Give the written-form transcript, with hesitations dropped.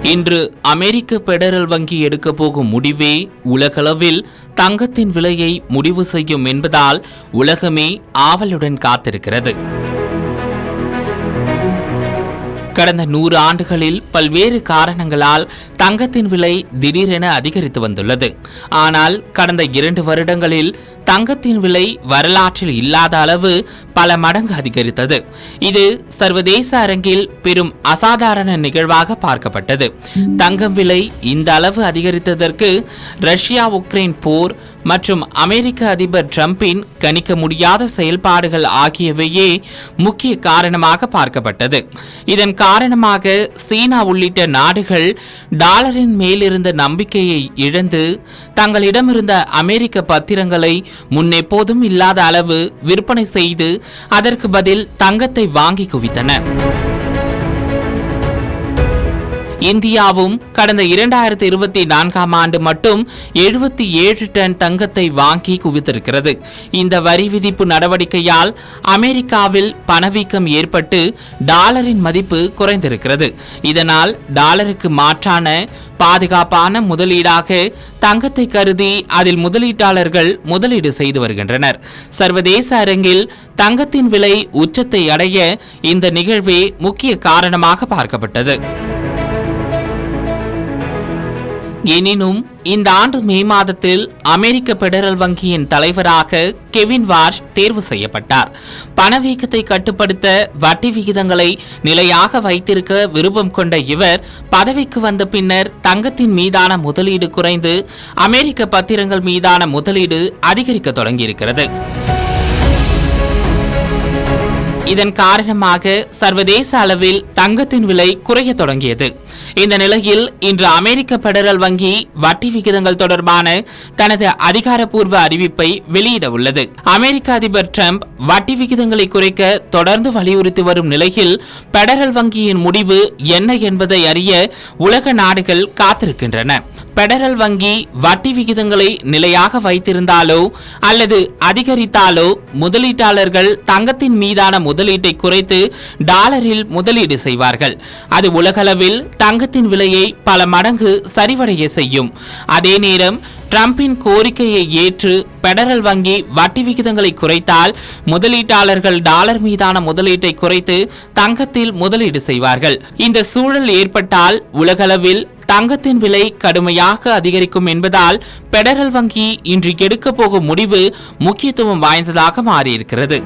இன்று அமெரிக்க பெடரல் வங்கி எடுக்க போகும் முடிவே உலகளவில் தங்கத்தின் விலையை முடிவு செய்யும் என்பதால் உலகமே ஆவலுடன் காத்திருக்கிறது. கடந்த 100 ஆண்டுகளில் பல்வேறு காரணங்களால் தங்கத்தின் விலை திடீரென அதிகரித்து வந்துள்ளது. ஆனால் கடந்த 2 வருடங்களில் தங்கத்தின் விலை வரலாற்றில் இல்லாத அளவு பல மடங்கு அதிகரித்தது. இது சர்வதேச அரங்கில் பெரும் அசாதாரண நிகழ்வாக பார்க்கப்பட்டது. தங்கம் விலை இந்த அளவு அதிகரித்ததற்கு ரஷ்யா உக்ரைன் போர் மற்றும் அமெரிக்க அதிபர் டிரம்பின் கணிக்க முடியாத செயல்பாடுகள் ஆகியவையே முக்கிய காரணமாக பார்க்கப்பட்டது. இதன் காரணமாக சீனா உள்ளிட்ட நாடுகள் டாலரின் மேலிருந்த நம்பிக்கையை இழந்து தங்களிடமிருந்த அமெரிக்க பத்திரங்களை முன்னெப்போதும் இல்லாத அளவு விற்பனை செய்து அதற்கு பதில் தங்கத்தை வாங்கி குவித்தன. இந்தியாவும் கடந்த 2024ஆம் ஆண்டு மட்டும் 77 டன் தங்கத்தை வாங்கி குவித்திருக்கிறது. இந்த வரி விதிப்பு நடவடிக்கையால் அமெரிக்காவில் பணவீக்கம் ஏற்பட்டு டாலரின் மதிப்பு குறைந்திருக்கிறது. இதனால் டாலருக்கு மாற்றான பாதுகாப்பான முதலீடாக தங்கத்தை கருதி அதில் முதலீட்டாளர்கள் முதலீடு செய்து வருகின்றனர். சர்வதேச அரங்கில் தங்கத்தின் விலை உச்சத்தை அடைய இந்த நிகழ்வே முக்கிய காரணமாக பார்க்கப்பட்டது. எனினும் இந்த ஆண்டு மே மாதத்தில் அமெரிக்க பெடரல் வங்கியின் தலைவராக கெவின் வார்ஷ் தேர்வு செய்யப்பட்டார். பணவீக்கத்தை கட்டுப்படுத்த வட்டி விகிதங்களை நிலையாக வைத்திருக்க விருப்பம் கொண்ட இவர் பதவிக்கு வந்த பின்னர் தங்கத்தின் மீதான முதலீடு குறைந்து அமெரிக்க பத்திரங்கள் மீதான முதலீடு அதிகரிக்க தொடங்கியிருக்கிறது. இதன் காரணமாக சர்வதேச அளவில் தங்கத்தின் விலை குறைய தொடங்கியது. இந்த நிலையில் இன்று அமெரிக்க பெடரல் வங்கி வட்டி விகிதங்கள் தொடர்பான தனது அதிகாரப்பூர்வ அறிவிப்பை வெளியிட உள்ளது. அமெரிக்க அதிபர் டிரம்ப் வட்டி விகிதங்களை குறைக்க தொடர்ந்து வலியுறுத்தி வரும் நிலையில் பெடரல் வங்கியின் முடிவு என்ன என்பதை அறிய உலக நாடுகள் காத்திருக்கின்றன. பெடரல் வங்கி வட்டி விகிதங்களை நிலையாக வைத்திருந்தாலோ அல்லது அதிகரித்தாலோ முதலீட்டாளர்கள் தங்கத்தின் மீதான முதலீட்டை குறைத்து டாலரில் முதலீடு செய்வார்கள். அது உலகளவில் தங்கத்தின் விலையை பல மடங்கு சரிவடைய செய்யும். அதே நேரம் டிரம்பின் கோரிக்கையை ஏற்று பெடரல் வங்கி வட்டி விகிதங்களை குறைத்தால் முதலீட்டாளர்கள் டாலர் மீதான முதலீட்டை குறைத்து தங்கத்தில் முதலீடு செய்வார்கள். இந்த சூழல் ஏற்பட்டால் உலகளவில் தங்கத்தின் விலை கடுமையாக அதிகரிக்கும் என்பதால் பெடரல் வங்கி இன்று எடுக்க போகும் முடிவு முக்கியத்துவம் வாய்ந்ததாக மாறியிருக்கிறது.